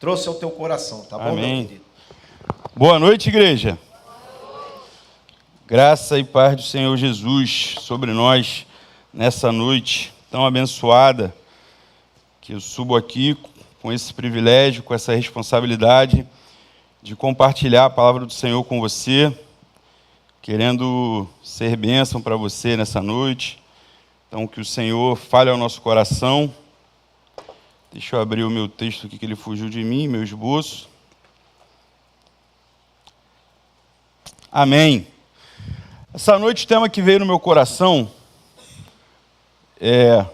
trouxe ao teu coração, tá bom, Amém. meu querido? Boa noite, igreja. Graça e paz do Senhor Jesus sobre nós nessa noite tão abençoada, que eu subo aqui com esse privilégio, com essa responsabilidade de compartilhar a palavra do Senhor com você, querendo ser bênção para você nessa noite. Então, que o Senhor fale ao nosso coração. Deixa eu abrir o meu texto aqui, que ele fugiu de mim, meu esboço. Amém. Essa noite o tema que veio no meu coração,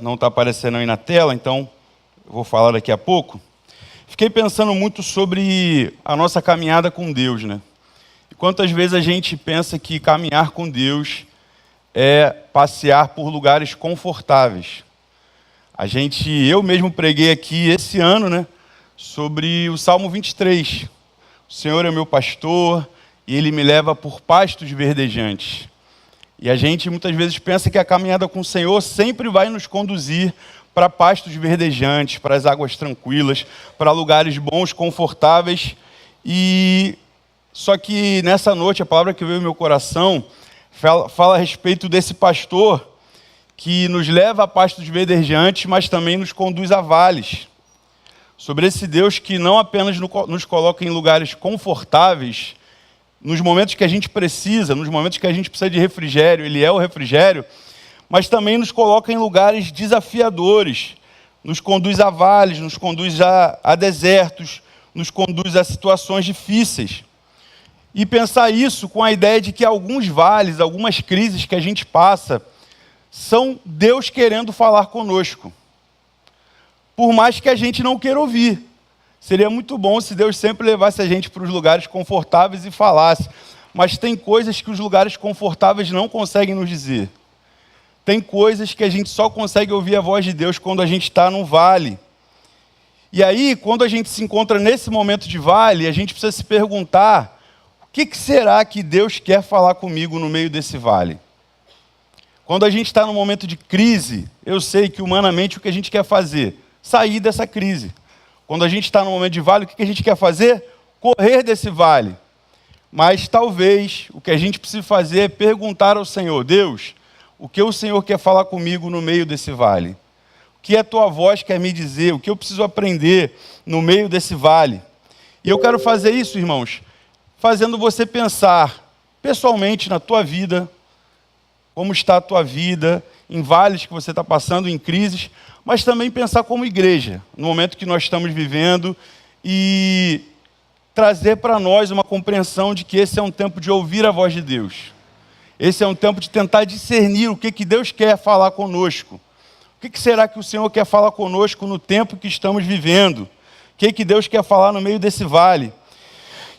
não está aparecendo aí na tela, então eu vou falar daqui a pouco. Fiquei pensando muito sobre a nossa caminhada com Deus, né? E quantas vezes a gente pensa que caminhar com Deus é passear por lugares confortáveis. Eu mesmo preguei aqui esse ano, né, sobre o Salmo 23. O Senhor é meu pastor e Ele me leva por pastos verdejantes. E a gente muitas vezes pensa que a caminhada com o Senhor sempre vai nos conduzir para pastos verdejantes, para as águas tranquilas, para lugares bons, confortáveis. Só que nessa noite, a palavra que veio no meu coração fala a respeito desse pastor que nos leva a pastos verdejantes, mas também nos conduz a vales. Sobre esse Deus que não apenas nos coloca em lugares confortáveis, nos momentos que a gente precisa, nos momentos que a gente precisa de refrigério, Ele é o refrigério, mas também nos coloca em lugares desafiadores, nos conduz a vales, nos conduz a desertos, nos conduz a situações difíceis. E pensar isso com a ideia de que alguns vales, algumas crises que a gente passa, são Deus querendo falar conosco. Por mais que a gente não queira ouvir. Seria muito bom se Deus sempre levasse a gente para os lugares confortáveis e falasse. Mas tem coisas que os lugares confortáveis não conseguem nos dizer. Tem coisas que a gente só consegue ouvir a voz de Deus quando a gente está num vale. E aí, quando a gente se encontra nesse momento de vale, a gente precisa se perguntar: o que será que Deus quer falar comigo no meio desse vale? Quando a gente está num momento de crise, eu sei que humanamente o que a gente quer fazer? Sair dessa crise. Quando a gente está num momento de vale, o que a gente quer fazer? Correr desse vale. Mas talvez o que a gente precisa fazer é perguntar ao Senhor: Deus, o que o Senhor quer falar comigo no meio desse vale? O que a tua voz quer me dizer? O que eu preciso aprender no meio desse vale? E eu quero fazer isso, irmãos, fazendo você pensar pessoalmente na tua vida, como está a tua vida, em vales que você está passando, em crises, mas também pensar como igreja, no momento que nós estamos vivendo, e trazer para nós uma compreensão de que esse é um tempo de ouvir a voz de Deus. Esse é um tempo de tentar discernir o que Deus quer falar conosco. O que será que o Senhor quer falar conosco no tempo que estamos vivendo? O que Deus quer falar no meio desse vale?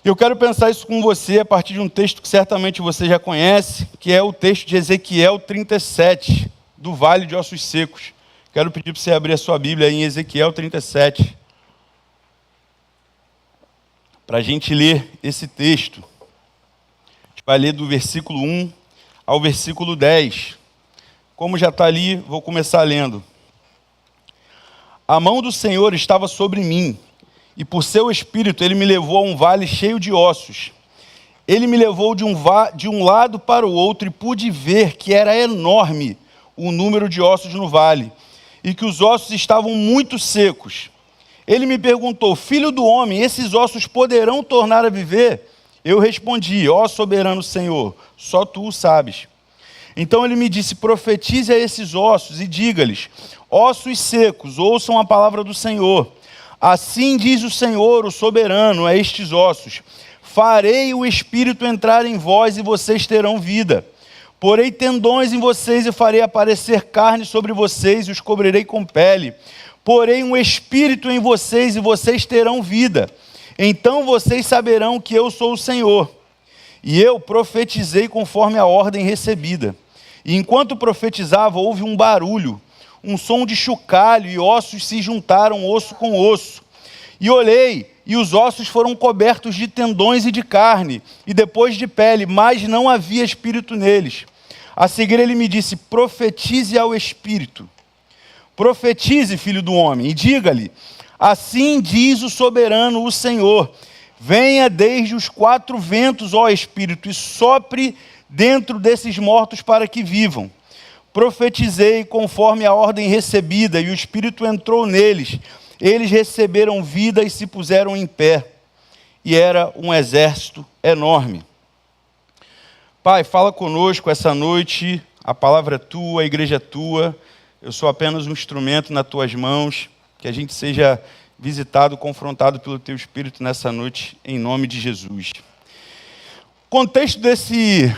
Eu quero pensar isso com você a partir de um texto que certamente você já conhece, que é o texto de Ezequiel 37, do Vale de Ossos Secos. Quero pedir para você abrir a sua Bíblia aí em Ezequiel 37, para a gente ler esse texto. A gente vai ler do versículo 1 ao versículo 10. Como já está ali, vou começar lendo. A mão do Senhor estava sobre mim, e por seu espírito ele me levou a um vale cheio de ossos. Ele me levou de um lado para o outro e pude ver que era enorme o número de ossos no vale, e que os ossos estavam muito secos. Ele me perguntou: filho do homem, esses ossos poderão tornar a viver? Eu respondi: ó soberano Senhor, só tu o sabes. Então ele me disse: profetize a esses ossos e diga-lhes: ossos secos, ouçam a palavra do Senhor. Assim diz o Senhor, o soberano, a estes ossos: farei o espírito entrar em vós e vocês terão vida. Porei tendões em vocês e farei aparecer carne sobre vocês e os cobrirei com pele. Porei um espírito em vocês e vocês terão vida. Então vocês saberão que eu sou o Senhor. E eu profetizei conforme a ordem recebida. E enquanto profetizava, houve um barulho, um som de chocalho, e ossos se juntaram osso com osso. E olhei, e os ossos foram cobertos de tendões e de carne, e depois de pele, mas não havia espírito neles. A seguir ele me disse: profetize ao espírito. Profetize, filho do homem, e diga-lhe: Assim diz o soberano, o Senhor: venha desde os quatro ventos, ó Espírito, e sopre dentro desses mortos para que vivam. Profetizei conforme a ordem recebida, e o Espírito entrou neles. Eles receberam vida e se puseram em pé. E era um exército enorme. Pai, fala conosco essa noite. A palavra é tua, a igreja é tua. Eu sou apenas um instrumento nas tuas mãos. Que a gente seja visitado, confrontado pelo teu Espírito nessa noite, em nome de Jesus. O contexto desse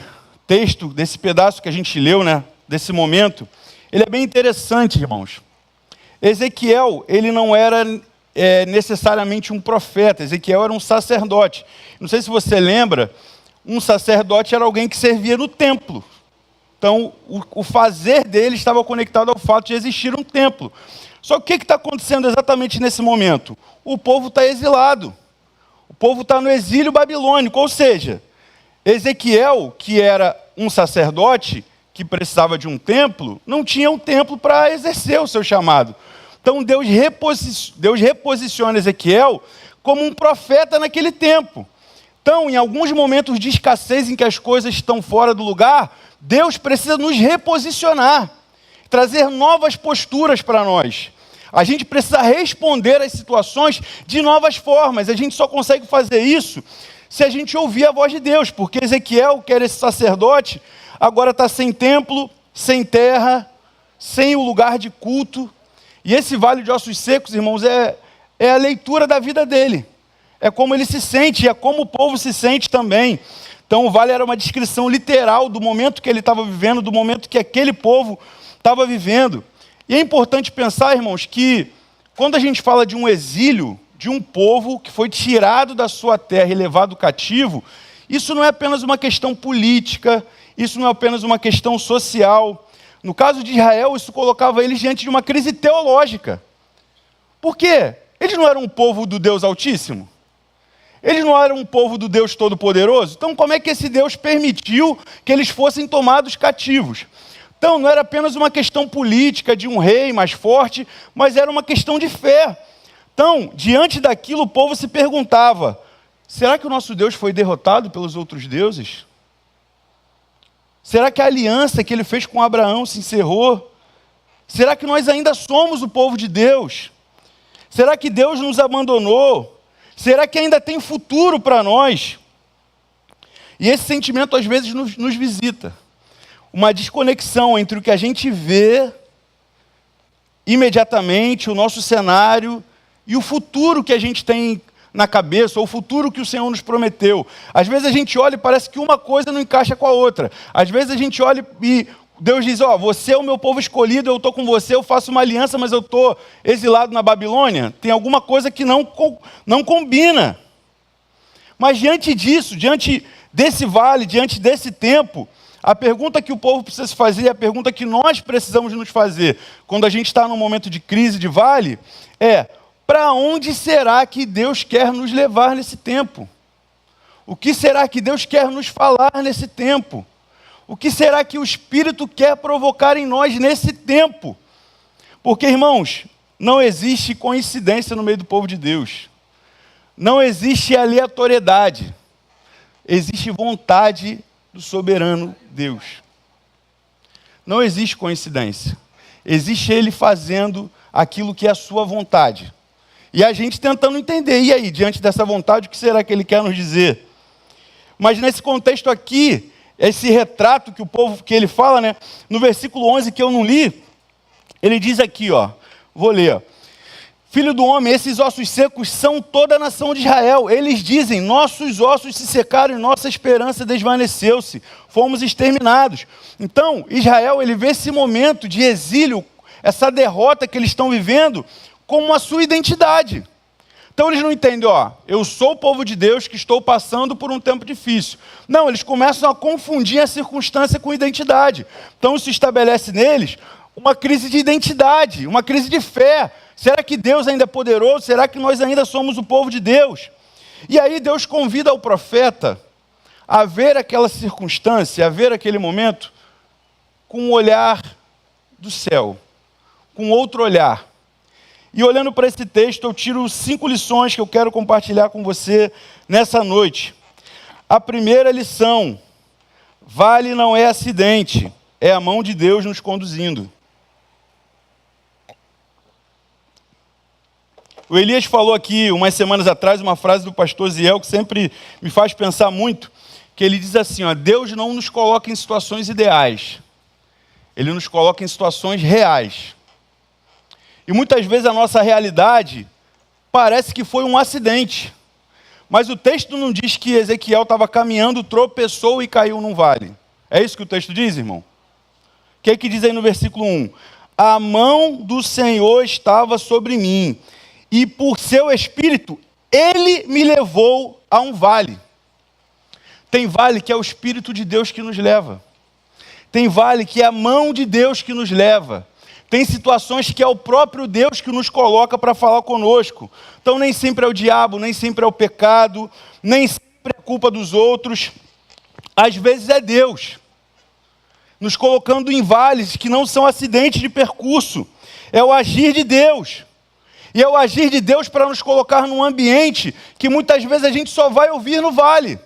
texto, desse pedaço que a gente leu, né, desse momento, ele é bem interessante, irmãos. Ezequiel, ele não era necessariamente um profeta. Ezequiel era um sacerdote. Não sei se você lembra, um sacerdote era alguém que servia no templo. Então, o fazer dele estava conectado ao fato de existir um templo. Só que o que está acontecendo exatamente nesse momento? O povo está exilado. O povo está no exílio babilônico. Ou seja, Ezequiel, que era um sacerdote, que precisava de um templo, não tinha um templo para exercer o seu chamado. Então Deus reposiciona Ezequiel como um profeta naquele tempo. Então, em alguns momentos de escassez em que as coisas estão fora do lugar, Deus precisa nos reposicionar, trazer novas posturas para nós. A gente precisa responder às situações de novas formas. A gente só consegue fazer isso se a gente ouvir a voz de Deus, porque Ezequiel, que era esse sacerdote, agora está sem templo, sem terra, sem o lugar de culto. E esse vale de ossos secos, irmãos, é a leitura da vida dele. É como ele se sente, é como o povo se sente também. Então o vale era uma descrição literal do momento que ele estava vivendo, do momento que aquele povo estava vivendo. E é importante pensar, irmãos, que quando a gente fala de um exílio, de um povo que foi tirado da sua terra e levado cativo, isso não é apenas uma questão política, isso não é apenas uma questão social. No caso de Israel, isso colocava eles diante de uma crise teológica. Por quê? Eles não eram um povo do Deus Altíssimo? Eles não eram um povo do Deus Todo-Poderoso? Então, como é que esse Deus permitiu que eles fossem tomados cativos? Então, não era apenas uma questão política de um rei mais forte, mas era uma questão de fé. Então, diante daquilo, o povo se perguntava: será que o nosso Deus foi derrotado pelos outros deuses? Será que a aliança que ele fez com Abraão se encerrou? Será que nós ainda somos o povo de Deus? Será que Deus nos abandonou? Será que ainda tem futuro para nós? E esse sentimento às vezes nos visita. Uma desconexão entre o que a gente vê imediatamente, o nosso cenário, e o futuro que a gente tem na cabeça, ou o futuro que o Senhor nos prometeu. Às vezes a gente olha e parece que uma coisa não encaixa com a outra. Às vezes a gente olha e Deus diz: ó, você é o meu povo escolhido, eu estou com você, eu faço uma aliança, mas eu estou exilado na Babilônia. Tem alguma coisa que não combina. Mas diante disso, diante desse vale, diante desse tempo, a pergunta que o povo precisa se fazer, a pergunta que nós precisamos nos fazer, quando a gente está num momento de crise, de vale, é: para onde será que Deus quer nos levar nesse tempo? O que será que Deus quer nos falar nesse tempo? O que será que o Espírito quer provocar em nós nesse tempo? Porque, irmãos, não existe coincidência no meio do povo de Deus. Não existe aleatoriedade. Existe vontade do soberano Deus. Não existe coincidência. Existe Ele fazendo aquilo que é a sua vontade. E a gente tentando entender, e aí, diante dessa vontade, o que será que Ele quer nos dizer? Mas nesse contexto aqui, esse retrato que o povo, que ele fala, né, no versículo 11 que eu não li, ele diz aqui, ó, vou ler: Filho do homem, esses ossos secos são toda a nação de Israel. Eles dizem: nossos ossos se secaram e nossa esperança desvaneceu-se. Fomos exterminados. Então, Israel, ele vê esse momento de exílio, essa derrota que eles estão vivendo, como a sua identidade. Então eles não entendem, ó, eu sou o povo de Deus que estou passando por um tempo difícil. Não, eles começam a confundir a circunstância com identidade. Então isso estabelece neles uma crise de identidade, uma crise de fé. Será que Deus ainda é poderoso? Será que nós ainda somos o povo de Deus? E aí Deus convida o profeta a ver aquela circunstância, a ver aquele momento com um olhar do céu, com outro olhar. E olhando para esse texto, eu tiro 5 lições que eu quero compartilhar com você nessa noite. A primeira lição: vale não é acidente, é a mão de Deus nos conduzindo. O Elias falou aqui, umas semanas atrás, uma frase do pastor Ziel que sempre me faz pensar muito, que ele diz assim, Deus não nos coloca em situações ideais, Ele nos coloca em situações reais. E muitas vezes a nossa realidade parece que foi um acidente. Mas o texto não diz que Ezequiel estava caminhando, tropeçou e caiu num vale. É isso que o texto diz, irmão? O que é que diz aí no versículo 1? A mão do Senhor estava sobre mim, e por seu espírito, Ele me levou a um vale. Tem vale que é o Espírito de Deus que nos leva. Tem vale que é a mão de Deus que nos leva. Tem situações que é o próprio Deus que nos coloca para falar conosco. Então nem sempre é o diabo, nem sempre é o pecado, nem sempre é culpa dos outros. Às vezes é Deus nos colocando em vales que não são acidentes de percurso. É o agir de Deus. E é o agir de Deus para nos colocar num ambiente que muitas vezes a gente só vai ouvir no vale.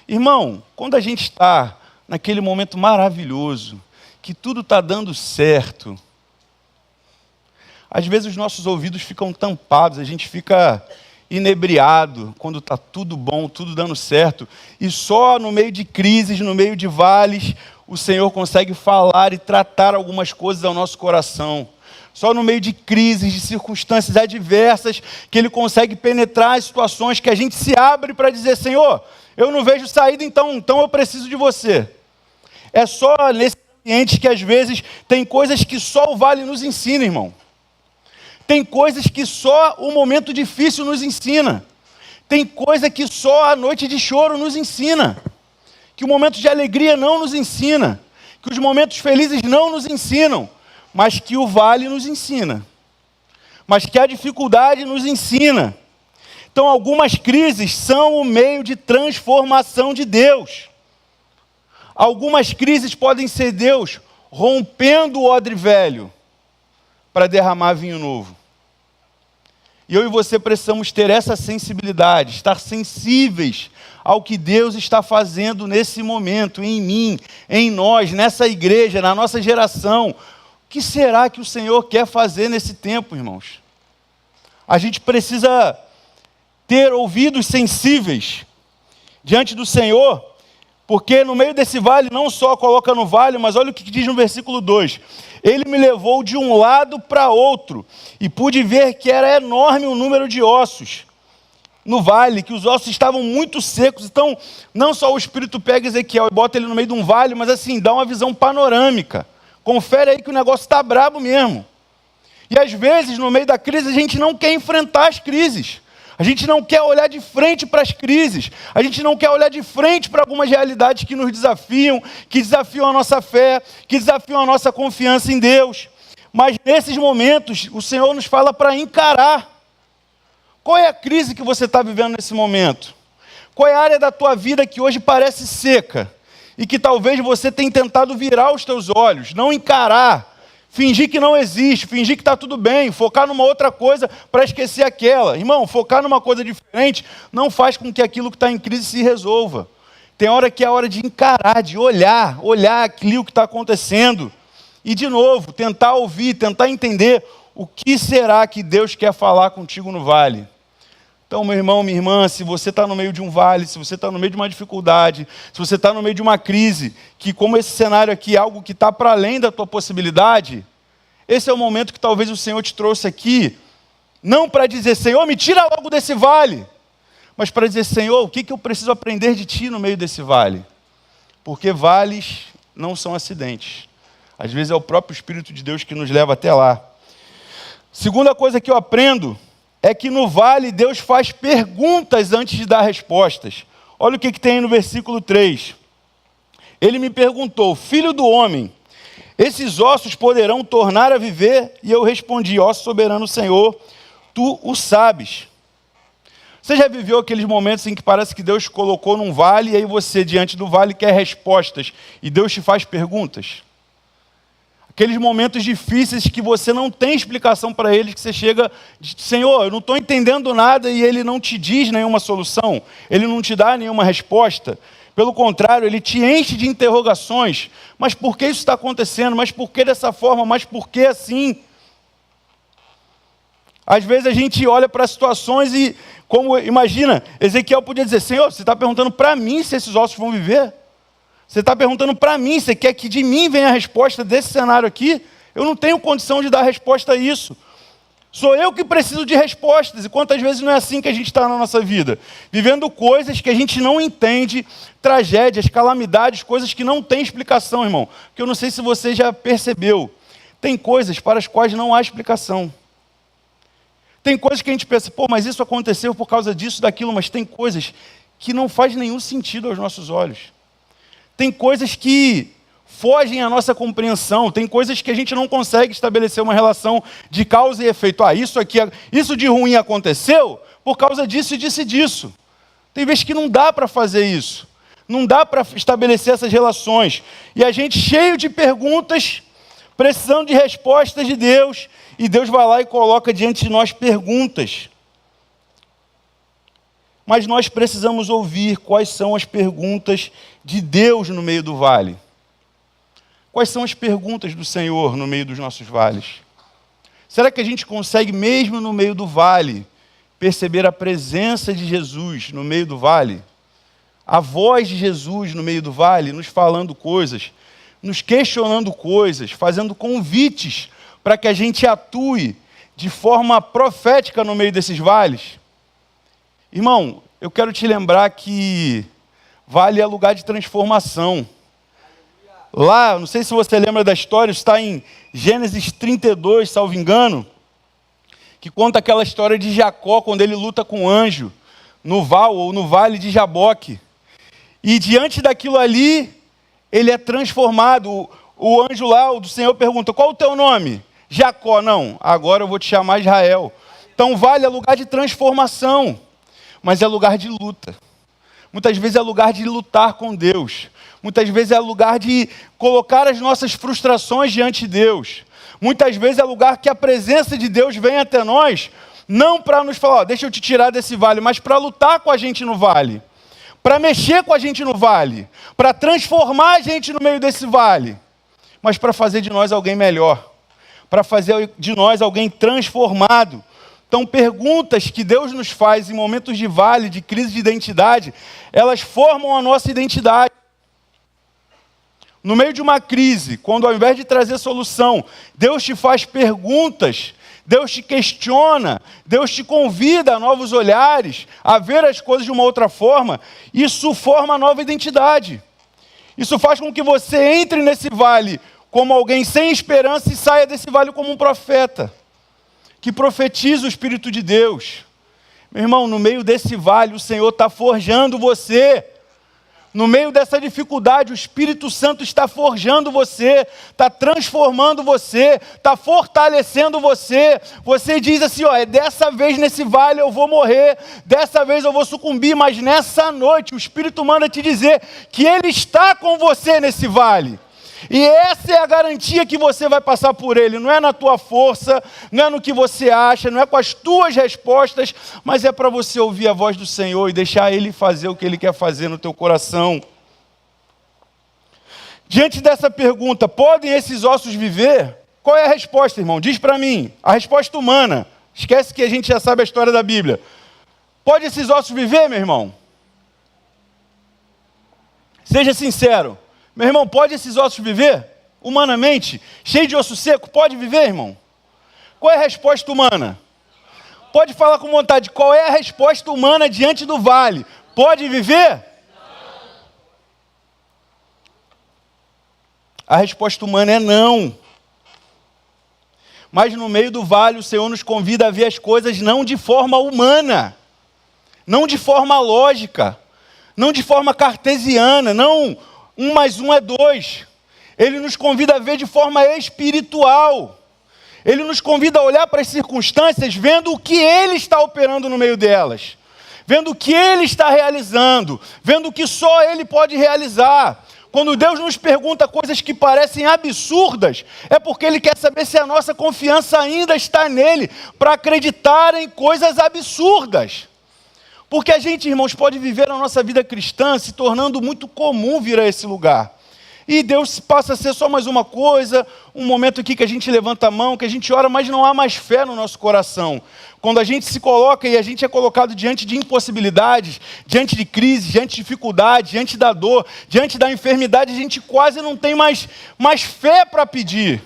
Irmão, quando a gente está naquele momento maravilhoso, que tudo está dando certo, às vezes os nossos ouvidos ficam tampados, a gente fica inebriado quando está tudo bom, tudo dando certo, e só no meio de crises, no meio de vales, o Senhor consegue falar e tratar algumas coisas ao nosso coração. Só no meio de crises, de circunstâncias adversas, que Ele consegue penetrar as situações que a gente se abre para dizer, Senhor, eu não vejo saída, então eu preciso de você. É só nesse ambiente que às vezes tem coisas que só o vale nos ensina, irmão. Tem coisas que só o momento difícil nos ensina. Tem coisa que só a noite de choro nos ensina. Que o momento de alegria não nos ensina. Que os momentos felizes não nos ensinam. Mas que o vale nos ensina. Mas que a dificuldade nos ensina. Então, algumas crises são o meio de transformação de Deus. Algumas crises podem ser Deus rompendo o odre velho para derramar vinho novo. E eu e você precisamos ter essa sensibilidade, estar sensíveis ao que Deus está fazendo nesse momento, em mim, em nós, nessa igreja, na nossa geração. O que será que o Senhor quer fazer nesse tempo, irmãos? A gente precisa ter ouvidos sensíveis diante do Senhor, porque no meio desse vale, não só coloca no vale, mas olha o que diz no versículo 2. Ele me levou de um lado para outro, e pude ver que era enorme o número de ossos no vale, que os ossos estavam muito secos. Então, não só o Espírito pega Ezequiel e bota ele no meio de um vale, mas assim, dá uma visão panorâmica. Confere aí que o negócio está brabo mesmo. E às vezes, no meio da crise, a gente não quer enfrentar as crises. A gente não quer olhar de frente para as crises. A gente não quer olhar de frente para algumas realidades que nos desafiam, que desafiam a nossa fé, que desafiam a nossa confiança em Deus. Mas nesses momentos, o Senhor nos fala para encarar. Qual é a crise que você está vivendo nesse momento? Qual é a área da tua vida que hoje parece seca? E que talvez você tenha tentado virar os teus olhos, não encarar, fingir que não existe, fingir que está tudo bem, focar numa outra coisa para esquecer aquela. Irmão, focar numa coisa diferente não faz com que aquilo que está em crise se resolva. Tem hora que é a hora de encarar, de olhar aquilo que está acontecendo. E, de novo, tentar ouvir, tentar entender o que será que Deus quer falar contigo no vale. Então, meu irmão, minha irmã, se você está no meio de um vale, se você está no meio de uma dificuldade, se você está no meio de uma crise, que como esse cenário aqui é algo que está para além da tua possibilidade, esse é o momento que talvez o Senhor te trouxe aqui, não para dizer, Senhor, me tira logo desse vale, mas para dizer, Senhor, o que eu preciso aprender de Ti no meio desse vale? Porque vales não são acidentes. Às vezes é o próprio Espírito de Deus que nos leva até lá. Segunda coisa que eu aprendo é que no vale Deus faz perguntas antes de dar respostas. Olha o que tem no versículo 3. Ele me perguntou, filho do homem, esses ossos poderão tornar a viver? E eu respondi, ó soberano Senhor, tu o sabes. Você já viveu aqueles momentos em que parece que Deus colocou num vale e aí você, diante do vale, quer respostas e Deus te faz perguntas? Aqueles momentos difíceis que você não tem explicação para eles, que você chega, Senhor, eu não estou entendendo nada, e Ele não te diz nenhuma solução, Ele não te dá nenhuma resposta. Pelo contrário, Ele te enche de interrogações. Mas por que isso está acontecendo? Mas por que dessa forma? Mas por que assim? Às vezes a gente olha para situações e, como imagina, Ezequiel podia dizer, Senhor, você está perguntando para mim se esses ossos vão viver? Você está perguntando para mim, você quer que de mim venha a resposta desse cenário aqui? Eu não tenho condição de dar resposta a isso. Sou eu que preciso de respostas. E quantas vezes não é assim que a gente está na nossa vida? Vivendo coisas que a gente não entende, tragédias, calamidades, coisas que não têm explicação, irmão. Porque eu não sei se você já percebeu. Tem coisas para as quais não há explicação. Tem coisas que a gente pensa, pô, mas isso aconteceu por causa disso, daquilo, mas tem coisas que não faz nenhum sentido aos nossos olhos. Tem coisas que fogem à nossa compreensão, tem coisas que a gente não consegue estabelecer uma relação de causa e efeito. Isso de ruim aconteceu por causa disso e disso e disso. Tem vezes que não dá para fazer isso, não dá para estabelecer essas relações. E a gente cheio de perguntas, precisando de respostas de Deus, e Deus vai lá e coloca diante de nós perguntas. Mas nós precisamos ouvir quais são as perguntas de Deus no meio do vale. Quais são as perguntas do Senhor no meio dos nossos vales? Será que a gente consegue, mesmo no meio do vale, perceber a presença de Jesus no meio do vale? A voz de Jesus no meio do vale, nos falando coisas, nos questionando coisas, fazendo convites para que a gente atue de forma profética no meio desses vales? Irmão, eu quero te lembrar que vale é lugar de transformação. Lá, não sei se você lembra da história, está em Gênesis 32, salvo engano, que conta aquela história de Jacó, quando ele luta com o anjo, no vale de Jaboque. E diante daquilo ali, ele é transformado. O anjo lá, o do Senhor, pergunta, qual o teu nome? Jacó. Não, agora eu vou te chamar Israel. Então vale é lugar de transformação, mas é lugar de luta. Muitas vezes é lugar de lutar com Deus. Muitas vezes é lugar de colocar as nossas frustrações diante de Deus. Muitas vezes é lugar que a presença de Deus vem até nós, não para nos falar, deixa eu te tirar desse vale, mas para lutar com a gente no vale. Para mexer com a gente no vale. Para transformar a gente no meio desse vale. Mas para fazer de nós alguém melhor. Para fazer de nós alguém transformado. Então, perguntas que Deus nos faz em momentos de vale, de crise de identidade, elas formam a nossa identidade. No meio de uma crise, quando ao invés de trazer solução, Deus te faz perguntas, Deus te questiona, Deus te convida a novos olhares, a ver as coisas de uma outra forma, isso forma a nova identidade. Isso faz com que você entre nesse vale como alguém sem esperança e saia desse vale como um profeta, que profetiza o Espírito de Deus. Meu irmão, no meio desse vale, o Senhor está forjando você. No meio dessa dificuldade, o Espírito Santo está forjando você, está transformando você, está fortalecendo você. Você diz assim, dessa vez nesse vale eu vou morrer, dessa vez eu vou sucumbir, mas nessa noite o Espírito manda te dizer que Ele está com você nesse vale. E essa é a garantia que você vai passar por ele. Não é na tua força, não é no que você acha, não é com as tuas respostas, mas é para você ouvir a voz do Senhor e deixar Ele fazer o que Ele quer fazer no teu coração. Diante dessa pergunta, podem esses ossos viver? Qual é a resposta, irmão? Diz para mim. A resposta humana. Esquece que a gente já sabe a história da Bíblia. Pode esses ossos viver, meu irmão? Seja sincero. Meu irmão, pode esses ossos viver? Humanamente? Cheio de osso seco? Pode viver, irmão? Qual é a resposta humana? Pode falar com vontade. Qual é a resposta humana diante do vale? Pode viver? A resposta humana é não. Mas no meio do vale, o Senhor nos convida a ver as coisas não de forma humana, não de forma lógica, não de forma cartesiana, não 1 mais 1 é 2. Ele nos convida a ver de forma espiritual. Ele nos convida a olhar para as circunstâncias, vendo o que Ele está operando no meio delas, vendo o que Ele está realizando, vendo o que só Ele pode realizar. Quando Deus nos pergunta coisas que parecem absurdas, é porque Ele quer saber se a nossa confiança ainda está nele, para acreditar em coisas absurdas. Porque a gente, irmãos, pode viver a nossa vida cristã se tornando muito comum vir a esse lugar. E Deus passa a ser só mais uma coisa, um momento aqui que a gente levanta a mão, que a gente ora, mas não há mais fé no nosso coração. Quando a gente se coloca e a gente é colocado diante de impossibilidades, diante de crise, diante de dificuldade, diante da dor, diante da enfermidade, a gente quase não tem mais fé para pedir.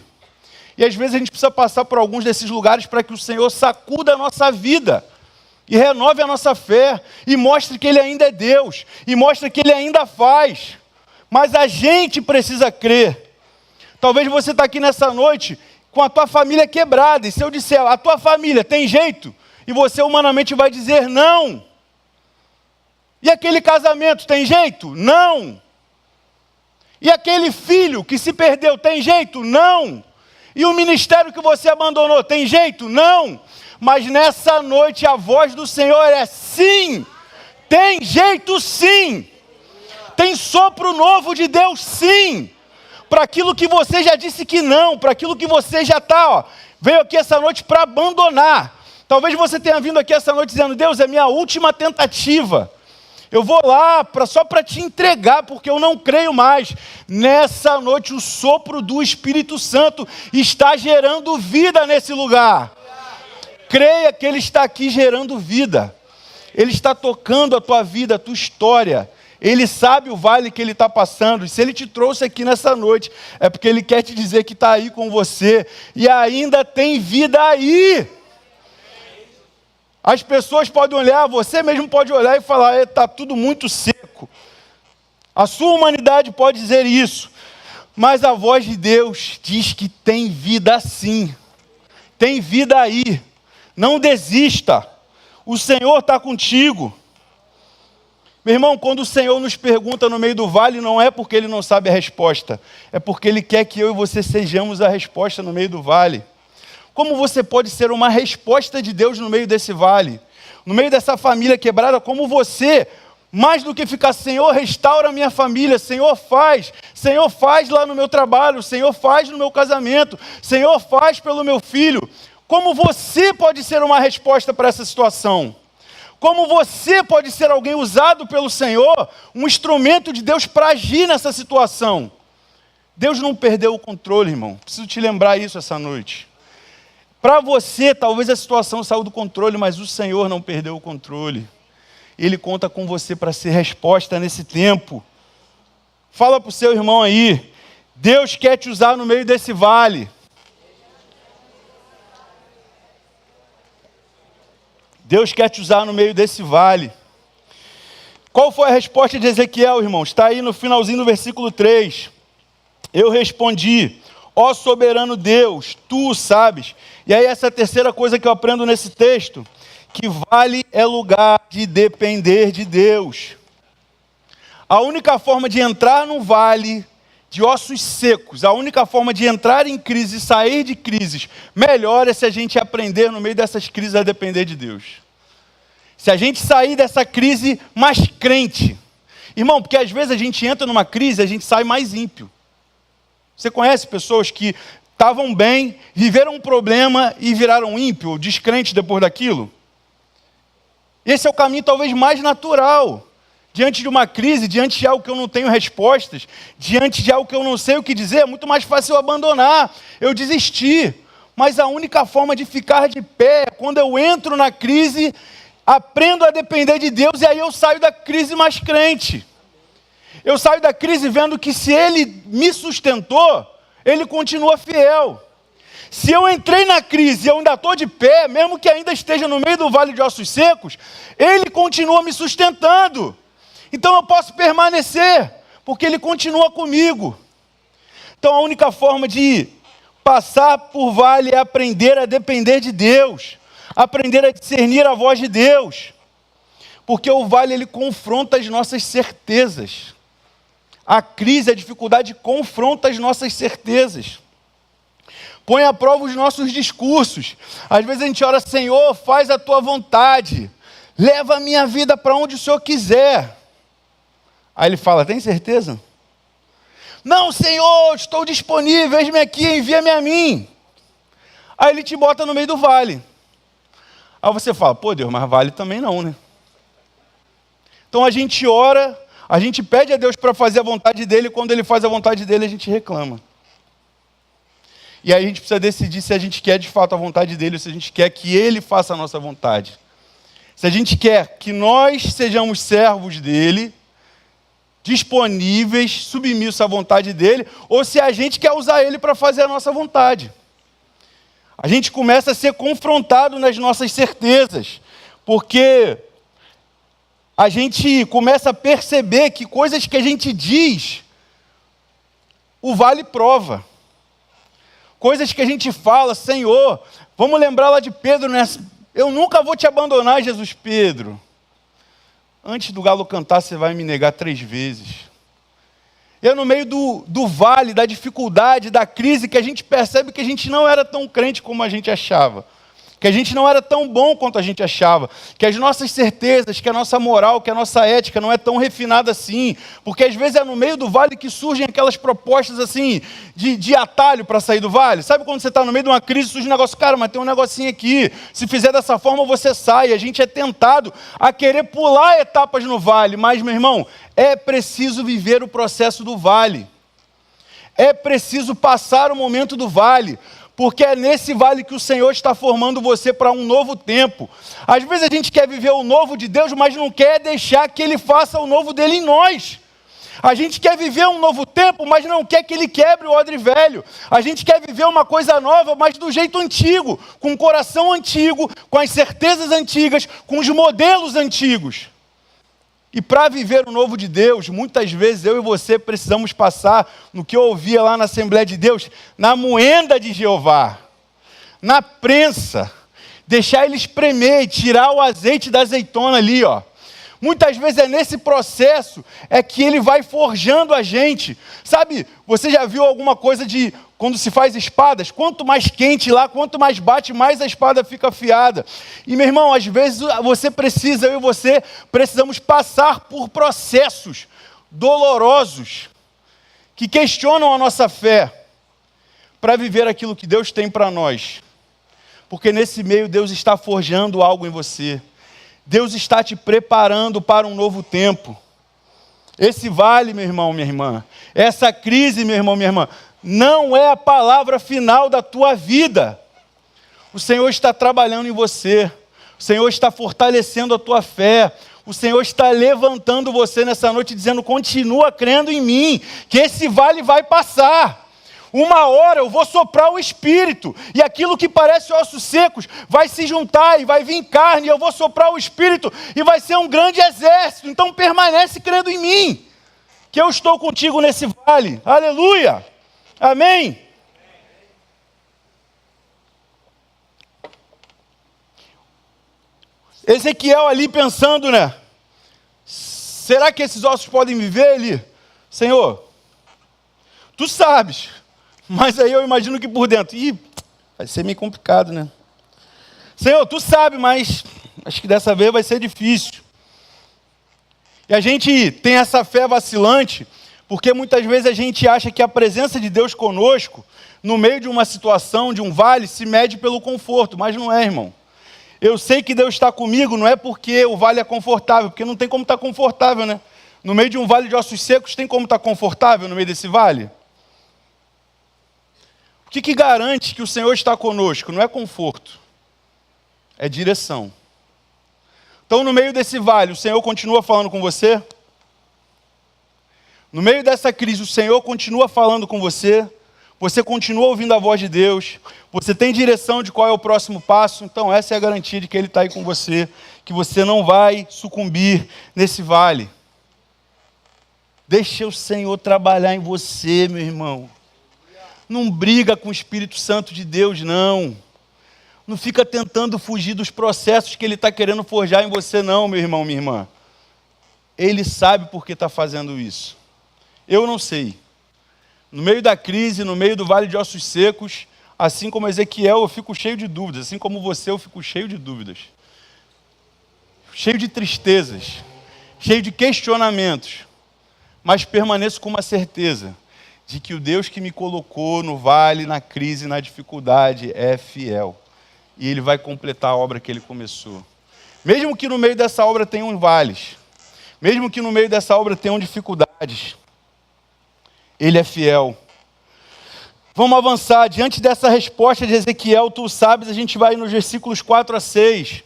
E às vezes a gente precisa passar por alguns desses lugares para que o Senhor sacuda a nossa vida. E renove a nossa fé, e mostre que Ele ainda é Deus, e mostre que Ele ainda faz. Mas a gente precisa crer. Talvez você está aqui nessa noite com a tua família quebrada, e se eu disser, a tua família tem jeito? E você humanamente vai dizer não. E aquele casamento tem jeito? Não. E aquele filho que se perdeu tem jeito? Não. E o ministério que você abandonou tem jeito? Não. Mas nessa noite a voz do Senhor é sim, tem jeito sim, tem sopro novo de Deus sim, para aquilo que você já disse que não, para aquilo que você já está, veio aqui essa noite para abandonar. Talvez você tenha vindo aqui essa noite dizendo, Deus, é minha última tentativa, eu vou lá só para te entregar, porque eu não creio mais. Nessa noite o sopro do Espírito Santo está gerando vida nesse lugar. Creia que Ele está aqui gerando vida. Ele está tocando a tua vida, a tua história. Ele sabe o vale que Ele está passando. E se Ele te trouxe aqui nessa noite, é porque Ele quer te dizer que está aí com você. E ainda tem vida aí. As pessoas podem olhar, você mesmo pode olhar e falar, está tudo muito seco. A sua humanidade pode dizer isso. Mas a voz de Deus diz que tem vida sim. Tem vida aí. Não desista, o Senhor está contigo. Meu irmão, quando o Senhor nos pergunta no meio do vale, não é porque Ele não sabe a resposta, é porque Ele quer que eu e você sejamos a resposta no meio do vale. Como você pode ser uma resposta de Deus no meio desse vale? No meio dessa família quebrada, como você, mais do que ficar, Senhor, restaura a minha família, Senhor, faz lá no meu trabalho, Senhor, faz no meu casamento, Senhor, faz pelo meu filho. Como você pode ser uma resposta para essa situação? Como você pode ser alguém usado pelo Senhor, um instrumento de Deus para agir nessa situação? Deus não perdeu o controle, irmão. Preciso te lembrar isso essa noite. Para você, talvez a situação saiu do controle, mas o Senhor não perdeu o controle. Ele conta com você para ser resposta nesse tempo. Fala para o seu irmão aí, Deus quer te usar no meio desse vale. Deus quer te usar no meio desse vale. Qual foi a resposta de Ezequiel, irmãos? Está aí no finalzinho do versículo 3. Eu respondi, ó soberano Deus, tu o sabes. E aí essa é a terceira coisa que eu aprendo nesse texto, que vale é lugar de depender de Deus. A única forma de entrar num vale de ossos secos, a única forma de entrar em crise e sair de crises melhor é se a gente aprender no meio dessas crises a depender de Deus. Se a gente sair dessa crise mais crente. Irmão, porque às vezes a gente entra numa crise e a gente sai mais ímpio. Você conhece pessoas que estavam bem, viveram um problema e viraram ímpio, descrente depois daquilo? Esse é o caminho talvez mais natural. Diante de uma crise, diante de algo que eu não tenho respostas, diante de algo que eu não sei o que dizer, é muito mais fácil eu abandonar, eu desistir. Mas a única forma de ficar de pé é quando eu entro na crise, aprendo a depender de Deus e aí eu saio da crise mais crente. Eu saio da crise vendo que se Ele me sustentou, Ele continua fiel. Se eu entrei na crise e eu ainda estou de pé, mesmo que ainda esteja no meio do vale de ossos secos, Ele continua me sustentando. Então eu posso permanecer, porque Ele continua comigo. Então a única forma de passar por vale é aprender a depender de Deus, aprender a discernir a voz de Deus, porque o vale ele confronta as nossas certezas. A crise, a dificuldade confronta as nossas certezas. Põe à prova os nossos discursos. Às vezes a gente ora, Senhor, faz a tua vontade, leva a minha vida para onde o Senhor quiser. Aí Ele fala, tem certeza? Não, Senhor, estou disponível, eis-me aqui, envia-me a mim. Aí ele te bota no meio do vale. Aí você fala, pô Deus, mas vale também não, né? Então a gente ora, a gente pede a Deus para fazer a vontade dele, e quando ele faz a vontade dele, a gente reclama. E aí a gente precisa decidir se a gente quer de fato a vontade dele, ou se a gente quer que ele faça a nossa vontade. Se a gente quer que nós sejamos servos dele, disponíveis, submissos à vontade dele, ou se a gente quer usar ele para fazer a nossa vontade. A gente começa a ser confrontado nas nossas certezas, porque a gente começa a perceber que coisas que a gente diz, o vale prova. Coisas que a gente fala, Senhor, vamos lembrar lá de Pedro, né? Eu nunca vou te abandonar, Jesus. Pedro, antes do galo cantar, você vai me negar 3 vezes. E no meio do vale, da dificuldade, da crise, que a gente percebe que a gente não era tão crente como a gente achava. Que a gente não era tão bom quanto a gente achava, que as nossas certezas, que a nossa moral, que a nossa ética não é tão refinada assim, porque às vezes é no meio do vale que surgem aquelas propostas assim, de atalho para sair do vale. Sabe quando você está no meio de uma crise, surge um negócio, cara, mas tem um negocinho aqui, se fizer dessa forma você sai. A gente é tentado a querer pular etapas no vale, mas meu irmão, é preciso viver o processo do vale, é preciso passar o momento do vale, porque é nesse vale que o Senhor está formando você para um novo tempo. Às vezes a gente quer viver o novo de Deus, mas não quer deixar que Ele faça o novo dele em nós. A gente quer viver um novo tempo, mas não quer que Ele quebre o odre velho. A gente quer viver uma coisa nova, mas do jeito antigo, com o coração antigo, com as certezas antigas, com os modelos antigos. E para viver o novo de Deus, muitas vezes eu e você precisamos passar no que eu ouvia lá na Assembleia de Deus, na moenda de Jeová, na prensa, deixar ele espremer e tirar o azeite da azeitona ali, ó. Muitas vezes é nesse processo é que ele vai forjando a gente. Sabe, você já viu alguma coisa de quando se faz espadas? Quanto mais quente lá, quanto mais bate, mais a espada fica afiada. E meu irmão, às vezes você precisa, eu e você, precisamos passar por processos dolorosos que questionam a nossa fé para viver aquilo que Deus tem para nós. Porque nesse meio Deus está forjando algo em você. Deus está te preparando para um novo tempo. Esse vale, meu irmão, minha irmã, essa crise, meu irmão, minha irmã, não é a palavra final da tua vida. O Senhor está trabalhando em você. O Senhor está fortalecendo a tua fé. O Senhor está levantando você nessa noite, dizendo, continua crendo em mim, que esse vale vai passar. Uma hora eu vou soprar o Espírito, e aquilo que parece ossos secos vai se juntar e vai vir carne, e eu vou soprar o Espírito, e vai ser um grande exército. Então permanece crendo em mim, que eu estou contigo nesse vale. Aleluia! Amém? Ezequiel ali pensando, né? Será que esses ossos podem viver ali? Senhor, tu sabes. Mas aí eu imagino que por dentro, vai ser meio complicado, né? Senhor, tu sabe, mas acho que dessa vez vai ser difícil. E a gente tem essa fé vacilante, porque muitas vezes a gente acha que a presença de Deus conosco, no meio de uma situação, de um vale, se mede pelo conforto, mas não é, irmão. Eu sei que Deus está comigo, não é porque o vale é confortável, porque não tem como estar confortável, né? No meio de um vale de ossos secos, tem como estar confortável no meio desse vale? O que garante que o Senhor está conosco? Não é conforto, é direção. Então, no meio desse vale, o Senhor continua falando com você? No meio dessa crise, o Senhor continua falando com você? Você continua ouvindo a voz de Deus? Você tem direção de qual é o próximo passo? Então, essa é a garantia de que Ele está aí com você, que você não vai sucumbir nesse vale. Deixa o Senhor trabalhar em você, meu irmão. Não briga com o Espírito Santo de Deus, não. Não fica tentando fugir dos processos que Ele está querendo forjar em você, não, meu irmão, minha irmã. Ele sabe por que está fazendo isso. Eu não sei. No meio da crise, no meio do vale de ossos secos, assim como Ezequiel, eu fico cheio de dúvidas. Assim como você, eu fico cheio de dúvidas. Cheio de tristezas. Cheio de questionamentos. Mas permaneço com uma certeza de que o Deus que me colocou no vale, na crise, na dificuldade, é fiel. E Ele vai completar a obra que Ele começou. Mesmo que no meio dessa obra tenham vales, mesmo que no meio dessa obra tenham dificuldades, Ele é fiel. Vamos avançar. Diante dessa resposta de Ezequiel, tu sabes, a gente vai nos versículos 4 a 6.